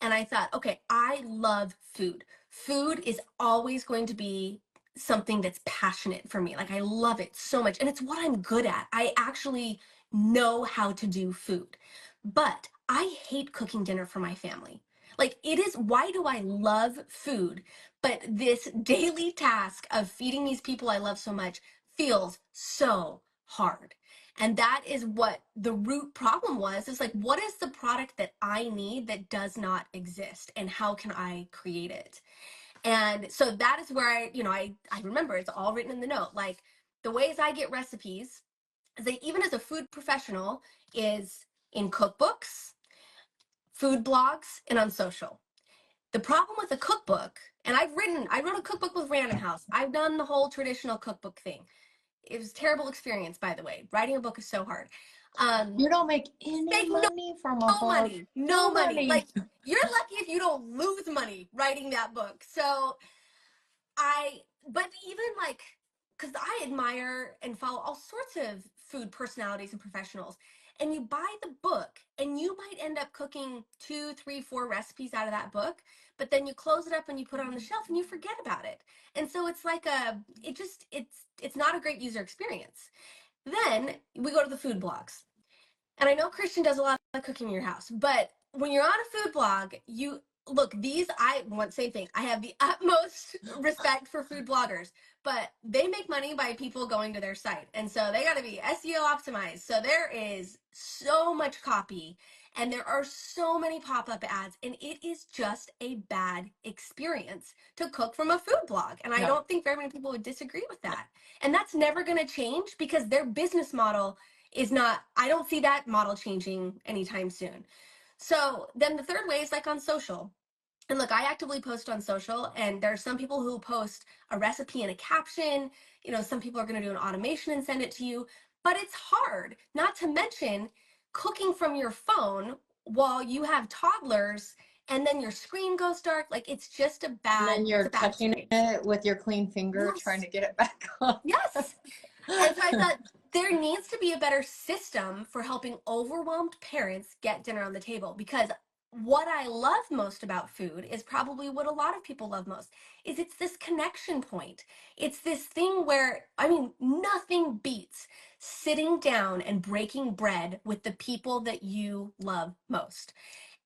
And I thought, okay, I love food. Food is always going to be something that's passionate for me. Like, I love it so much. And it's what I'm good at. I actually know how to do food. But I hate cooking dinner for my family. Like, it is, why do I love food? But this daily task of feeding these people I love so much feels so hard. And that is what the root problem was, is like, what is the product that I need that does not exist? And how can I create it? And so that is where I remember it's all written in the note. Like, the ways I get recipes, is that even as a food professional, is in cookbooks, food blogs, and on social. The problem with a cookbook, and I wrote a cookbook with Random House. I've done the whole traditional cookbook thing. It was a terrible experience, by the way. Writing a book is so hard. Um, You don't make any make no, money from a no book. money, no No money. money. Like, you're lucky if you don't lose money writing that book. So but even like, because I admire and follow all sorts of food personalities and professionals, and you buy the book, and you might end up cooking 2, 3, 4 recipes out of that book, but then you close it up and you put it on the shelf and you forget about it. And so it's like it's not a great user experience. Then we go to the food blogs. And I know Christian does a lot of cooking in your house, but when you're on a food blog, you look, I want same thing. I have the utmost respect for food bloggers, but they make money by people going to their site. And so they got to be SEO optimized. So there is so much copy and there are so many pop-up ads, and it is just a bad experience to cook from a food blog. And I No, don't think very many people would disagree with that. And that's never going to change because their business model is not, I don't see that model changing anytime soon. So then the third way is like on social. And look, I actively post on social, and there are some people who post a recipe and a caption. You know, some people are going to do an automation and send it to you, but it's hard, not to mention cooking from your phone while you have toddlers and then your screen goes dark. Like and then it's you're a bad touching experience. it with your clean finger, trying Yes. to get it back on. Yes. And so I thought there needs to be a better system for helping overwhelmed parents get dinner on the table, because what I love most about food is probably what a lot of people love most is it's this connection point. It's this thing where, I mean, nothing beats sitting down and breaking bread with the people that you love most.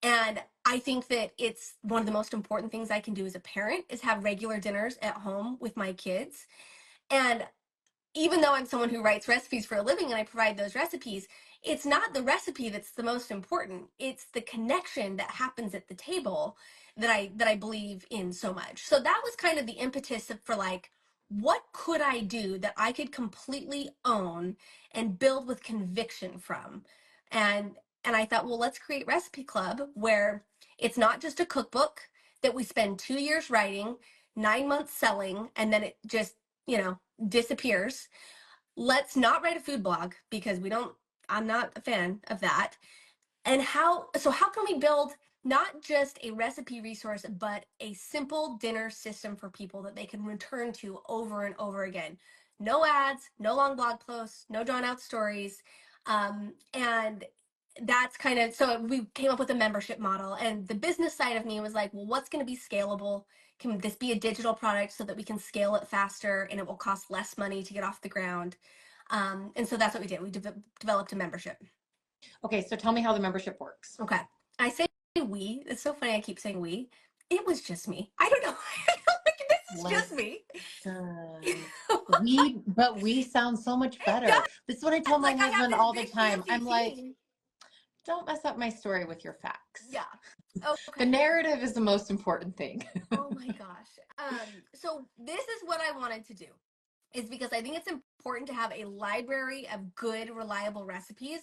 And I think that it's one of the most important things I can do as a parent is have regular dinners at home with my kids. And even though I'm someone who writes recipes for a living and I provide those recipes, it's not the recipe that's the most important. It's the connection that happens at the table that I believe in so much. So that was kind of the impetus for like, what could I do that I could completely own and build with conviction from? And and I thought, well, let's create Recipe Club where it's not just a cookbook that we spend 2 years writing, 9 months selling, and then it just, you know, disappears. Let's not write a food blog because I'm not a fan of that. And how can we build not just a recipe resource, but a simple dinner system for people that they can return to over and over again? No ads, no long blog posts, no drawn out stories. And that's kind of, so we came up with a membership model, and the business side of me was like, well, what's going to be scalable? Can this be a digital product so that we can scale it faster and it will cost less money to get off the ground? And so that's what we did. We developed a membership. Okay, so tell me how the membership works. Okay. I say we. It's so funny I keep saying we. It was just me. I don't know. Like, this is just me. Listen, but we sound so much better. Yeah, This is what I tell my like I have husband this all the big time. fancy I'm like, team. don't mess up my story with your facts. Yeah. The Okay. narrative is the most important thing. Oh my gosh. So this is what I wanted to do. Is because I think it's important to have a library of good, reliable recipes,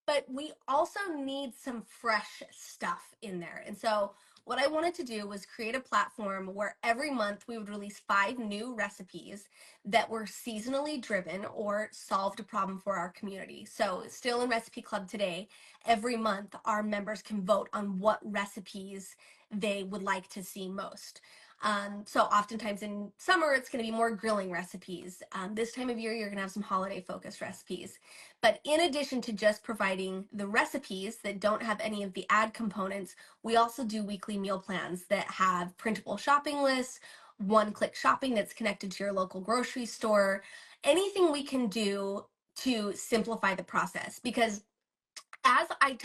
but we also need some fresh stuff in there. And so, what I wanted to do was create a platform where every month we would release 5 new recipes that were seasonally driven or solved a problem for our community. So, still in Recipe Club today, every month our members can vote on what recipes they would like to see most. So oftentimes in summer, it's going to be more grilling recipes. This time of year, you're going to have some holiday focused recipes. But in addition to just providing the recipes that don't have any of the ad components, we also do weekly meal plans that have printable shopping lists, one-click shopping that's connected to your local grocery store, anything we can do to simplify the process. Because as I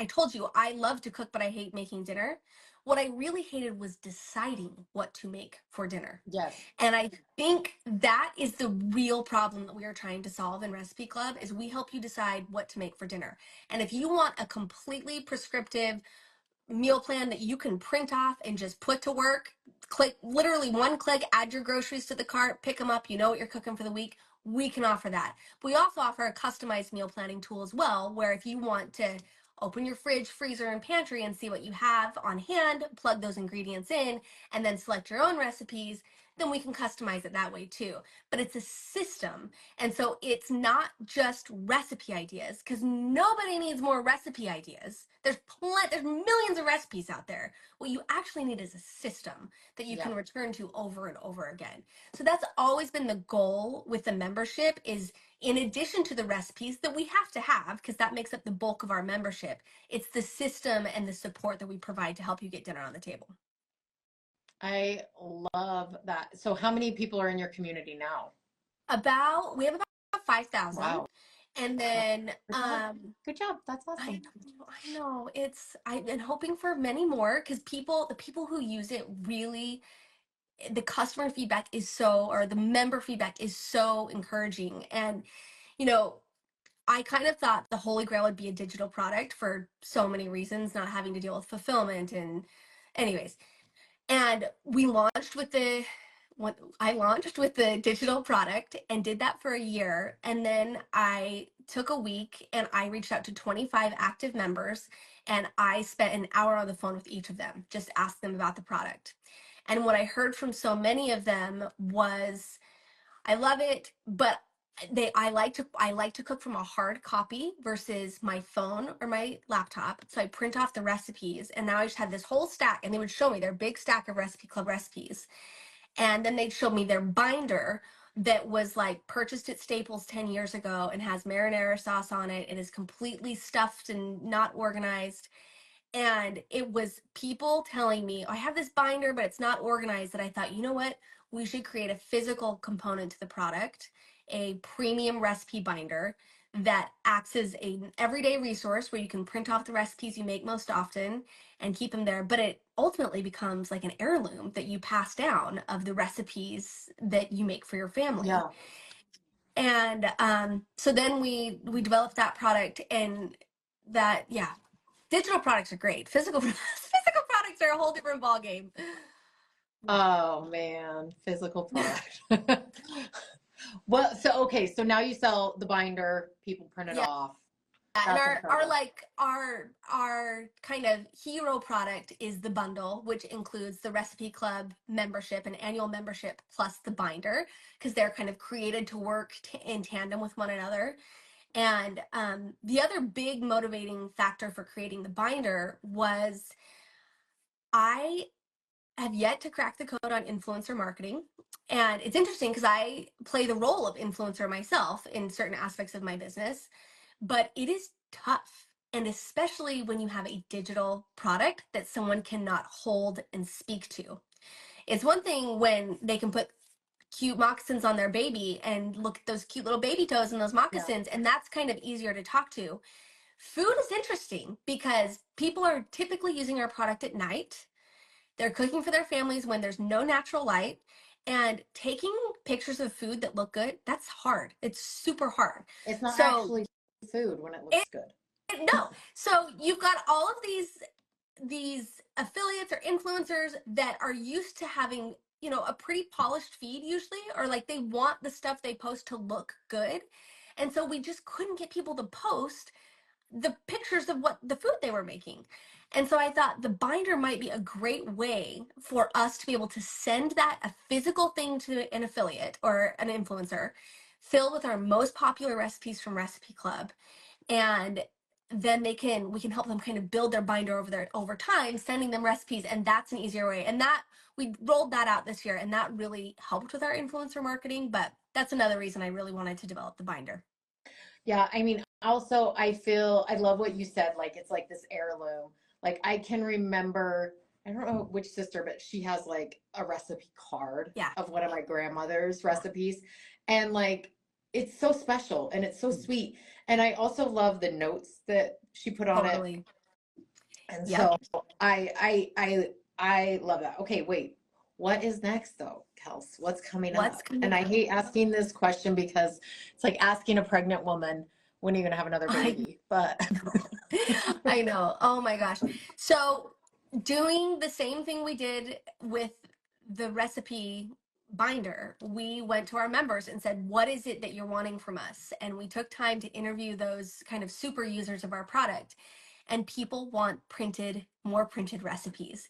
told you, I love to cook, but I hate making dinner. What I really hated was deciding what to make for dinner. Yes. And I think that is the real problem that we are trying to solve in Recipe Club is we help you decide what to make for dinner. And if you want a completely prescriptive meal plan that you can print off and just put to work, click literally one click, add your groceries to the cart, pick them up, you know what you're cooking for the week, we can offer that. We also offer a customized meal planning tool as well, where if you want to open your fridge, freezer, and pantry and see what you have on hand, plug those ingredients in, and then select your own recipes, then we can customize it that way too. But it's a system. And so it's not just recipe ideas, because nobody needs more recipe ideas. There's millions of recipes out there. What you actually need is a system that you Yeah. can return to over and over again. So that's always been the goal with the membership is in addition to the recipes that we have to have, because that makes up the bulk of our membership, it's the system and the support that we provide to help you get dinner on the table. I love that. So how many people are in your community now? We have about 5,000. Wow. And Wow. then Good job. Good job. That's I awesome. know, I know. I've been hoping for many more because the people who use it really, the customer feedback is so, or the member feedback is so encouraging. And, you know, I kind of thought the Holy Grail would be a digital product for so many reasons, not having to deal with fulfillment and, anyways. And we launched with the when I launched with the digital product and did that for a year. And then I took a week and I reached out to 25 active members and I spent an hour on the phone with each of them, just asked them about the product. And what I heard from so many of them was, I love it, but I like to cook from a hard copy versus my phone or my laptop. So I print off the recipes and now I just had this whole stack and they would show me their big stack of Recipe Club recipes. And then they'd show me their binder that was like purchased at Staples 10 years ago and has marinara sauce on it and is completely stuffed and not organized. And it was people telling me, oh, I have this binder, but it's not organized. That I thought, you know what? We should create a physical component to the product, a premium recipe binder that acts as an everyday resource where you can print off the recipes you make most often and keep them there. But it ultimately becomes like an heirloom that you pass down of the recipes that you make for your family. Yeah. And so then we developed that product, and that, yeah, digital products are great. Physical products are a whole different ballgame. Oh man, physical product. Well, so okay, so now you sell the binder, people print it Yeah, off. and That's incredible. our kind of hero product is the bundle, which includes the Recipe Club membership, an annual membership, plus the binder, because they're kind of created to work in tandem with one another. And the other big motivating factor for creating the binder was I have yet to crack the code on influencer marketing. And it's interesting because I play the role of influencer myself in certain aspects of my business, but it is tough. And especially when you have a digital product that someone cannot hold and speak to. It's one thing when they can put cute moccasins on their baby and look at those cute little baby toes in those Yeah. moccasins, and that's kind of easier to talk to. Food is interesting because people are typically using our product at night. They're cooking for their families when there's no natural light. And taking pictures of food that look good, that's hard. It's super hard. It's not So, actually food when it it, looks good. no. So you've got all of these affiliates or influencers that are used to having, a pretty polished feed usually, or like they want the stuff they post to look good. And so we just couldn't get people to post the pictures of what the food they were making. And so I thought the binder might be a great way for us to be able to send that, a physical thing, to an affiliate or an influencer, filled with our most popular recipes from Recipe Club. And then we can help them kind of build their binder over time, sending them recipes. And that's an easier way. And that we rolled that out this year, and that really helped with our influencer marketing. But that's another reason I really wanted to develop the binder. Yeah, I mean, also I feel I love what you said, like it's like this heirloom. Like I can remember, I don't know which sister, but she has like a recipe card Yeah, of one of my grandmother's recipes. And like it's so special and it's so sweet. And I also love the notes that she put on it. totally. And Yep. so I love that. Okay, wait. What is next though, Kels? What's coming What's up? And coming I up? hate asking this question because it's like asking a pregnant woman when are you gonna have another I baby? But know. I know. Oh my gosh. So, doing the same thing we did with the recipe binder, we went to our members and said, what is it that you're wanting from us? And we took time to interview those kind of super users of our product. And people want more printed recipes.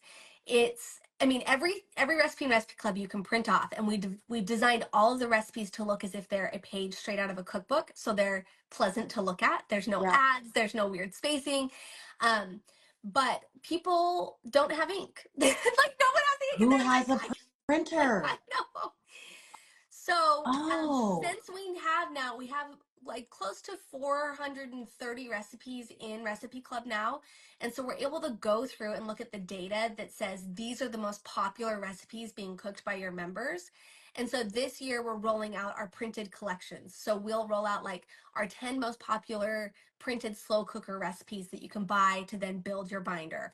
I mean, every recipe in Recipe Club you can print off, and we've designed all of the recipes to look as if they're a page straight out of a cookbook, so they're pleasant to look at. There's no yeah, ads, there's no weird spacing, um, but people don't have ink. It's like no one has ink, and who they're like, has a I printer? know. So Oh, since we have like close to 430 recipes in Recipe Club now. And so we're able to go through and look at the data that says these are the most popular recipes being cooked by your members. And so this year we're rolling out our printed collections. So we'll roll out like our 10 most popular printed slow cooker recipes that you can buy to then build your binder.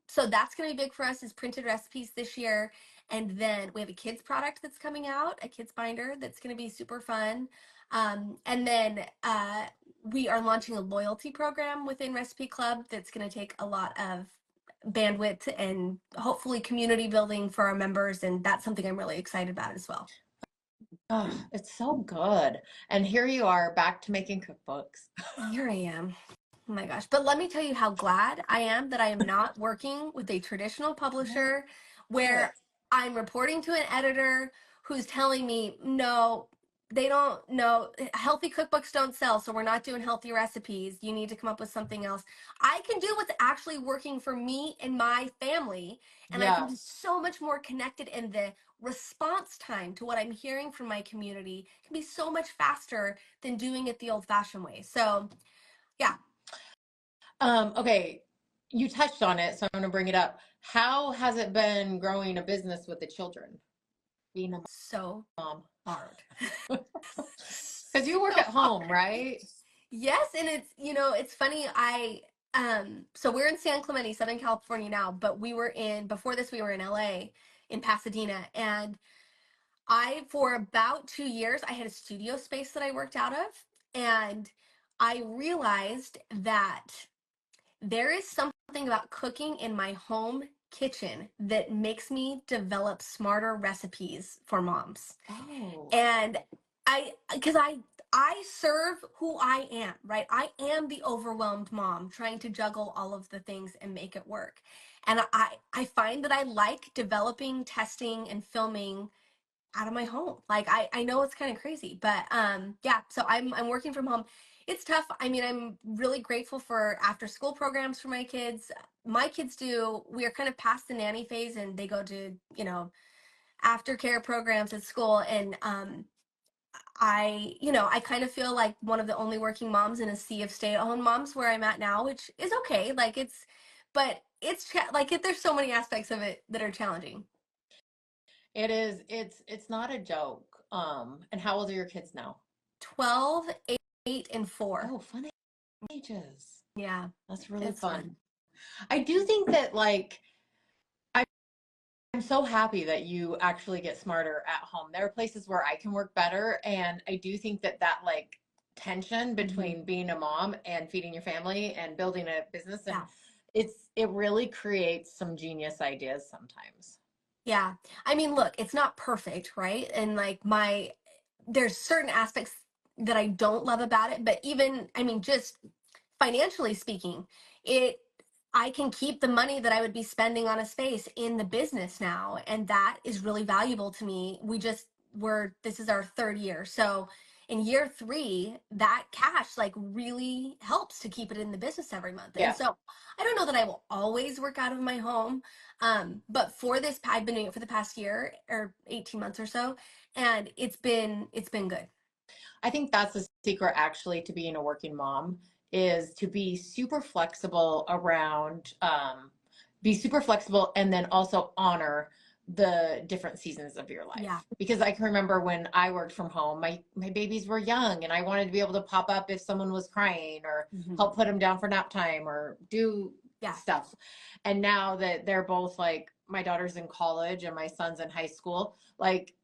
So that's going to be big for us is printed recipes this year. And then we have a kids product that's coming out, a kids binder that's going to be super fun. And then we are launching a loyalty program within Recipe Club that's going to take a lot of bandwidth and hopefully community building for our members. And that's something I'm really excited about as well. Oh, it's so good. And here you are back to making cookbooks. Here I am. Oh my gosh. But let me tell you how glad I am that I am not working with a traditional publisher where I'm reporting to an editor who's telling me, no, they don't know healthy cookbooks don't sell, so we're not doing healthy recipes. You need to come up with something else. I can do what's actually working for me and my family, and I can be Yes. so much more connected, and the response time to what I'm hearing from my community can be so much faster than doing it the old-fashioned way. So, yeah, Okay, you touched on it, so I'm going to bring it up. How has it been growing a business with the children? Being a so mom. hard. Because you work So at home, hard. right? Yes, and it's it's funny. So we're in San Clemente, Southern California now, but we were in before this we were in LA in Pasadena, and I for about 2 years I had a studio space that I worked out of, and I realized that there is something about cooking in my home kitchen that makes me develop smarter recipes for moms. Oh, And because I serve who I am, right? I am the overwhelmed mom trying to juggle all of the things and make it work. And I find that I like developing, testing, and filming out of my home. Like I know it's kind of crazy, but yeah, so I'm working from home. It's tough. I mean, I'm really grateful for after school programs for my kids. My kids do, we are kind of past the nanny phase and they go to, aftercare programs at school, and I kind of feel like one of the only working moms in a sea of stay-at-home moms where I'm at now, which is okay. Like but there's so many aspects of it that are challenging. it is. It's not a joke. And how old are your kids now? 12, 8, and 4. Oh, fun ages. Yeah, That's really it's fun. fun. I do think that like I'm so happy that you actually get smarter at home. There are places where I can work better, and I do think that like tension Hmm. between being a mom and feeding your family and building a business and Yeah. it really creates some genius ideas sometimes. Yeah. I mean, look, it's not perfect, right? And like there's certain aspects that I don't love about it, but even, I mean, just financially speaking, it I can keep the money that I would be spending on a space in the business now, and that is really valuable to me. We're this is our third year. So in year 3, that cash like really helps to keep it in the business every month. And Yeah. so I don't know that I will always work out of my home. But for this I've been doing it for the past year or 18 months or so, and it's been good. I think that's the secret actually to being a working mom is to be super flexible around be super flexible and then also honor the different seasons of your Yeah. life. Because I can remember when I worked from home, my babies were young and I wanted to be able to pop up if someone was crying or Hmm. help put them down for nap time or do Yeah. stuff. And now that they're both like my daughter's in college and my son's in high school, like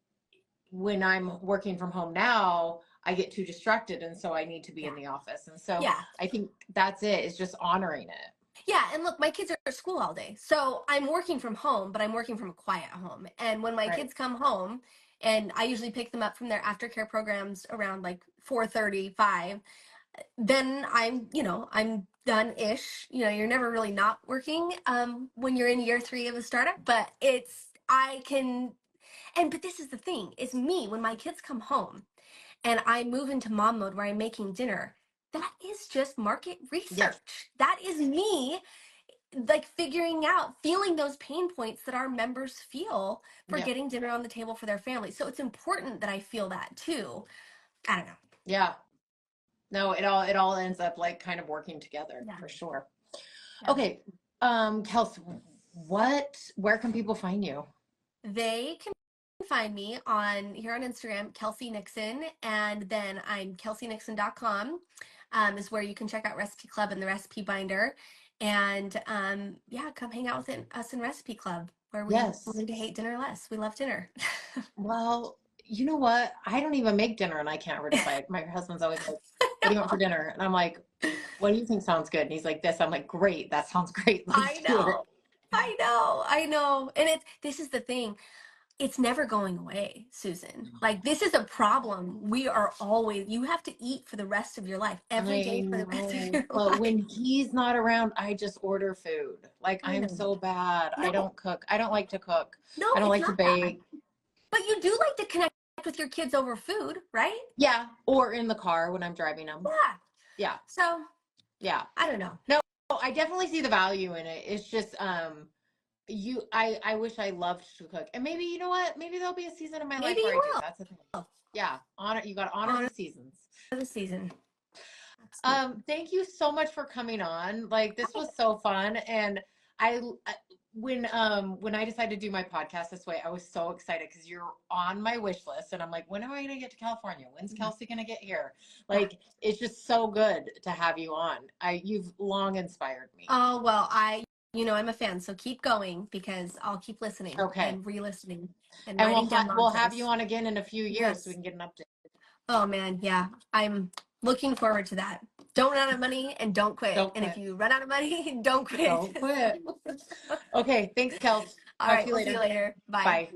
when I'm working from home now, I get too distracted. And so I need to be in Yeah. the office. And so Yeah. I think that's it, is just honoring it. Yeah, and look, my kids are at school all day. So I'm working from home, but I'm working from a quiet home. And when my Right. kids come home, and I usually pick them up from their aftercare programs around like 4:35, then I'm done-ish. You're never really not working when you're in year 3 of a startup, but but this is the thing, is me when my kids come home and I move into mom mode where I'm making dinner. That is just market Yes. research. That is me like figuring out, feeling those pain points that our members feel for Yeah. getting dinner on the table for their family. So it's important that I feel that too. I don't know. Yeah. No, it all ends up like kind of working together Yeah. for sure. Yeah. Okay. Kelsey, where can people find you? They can find me on here on Instagram, Kelsey Nixon, and then I'm kelseynixon.com, is where you can check out Recipe Club and the Recipe Binder. And yeah, come hang out with us in Recipe Club, where we Yes. learn to hate dinner less. We love dinner. Well, you know what? I don't even make dinner and I can't ever decide. My husband's always like, "What do you want for dinner?" And I'm like, "What do you think sounds good?" And he's like, "This." I'm like, "Great, that sounds great. Let's I do know. it." I know. And this is the thing. It's never going away, Susan. Like this is a problem. We are always, you have to eat for the rest of your life, every I day for the rest of know, your but life. when he's not around, I just order food. Like I I'm know. so bad. I No, don't cook. I don't like to cook. no, I don't it's like to not bad. bake. But you do like to connect with your kids over food, right? Yeah, or in the car when I'm driving them. Yeah. Yeah, So yeah. I don't know. No, I definitely see the value in it. It's just I wish I loved to cook. And maybe you know what? Maybe there'll be a season in my life Maybe where you I do. will. That's the thing. Yeah, honor you got to honor the Honor seasons. the season. Absolutely. Thank you so much for coming on. Like this was so fun, and I when I decided to do my podcast this way, I was so excited because you're on my wish list, and I'm like, when am I gonna get to California? When's Yeah. Kelsey gonna get here? Yeah. Like it's just so good to have you on. You've long inspired me. Oh, well, I'm a fan, so keep going because I'll keep listening Okay, and re-listening and and writing down we'll have you mantras. on again in a few years so we Yes. can get an update. Oh man, yeah. I'm looking forward to that. Don't run out of money and don't quit. Don't And if quit. you run out of money, don't quit. Don't quit. Okay, thanks, Kels. All Talk to right, you we'll see you later. later. Bye. Bye.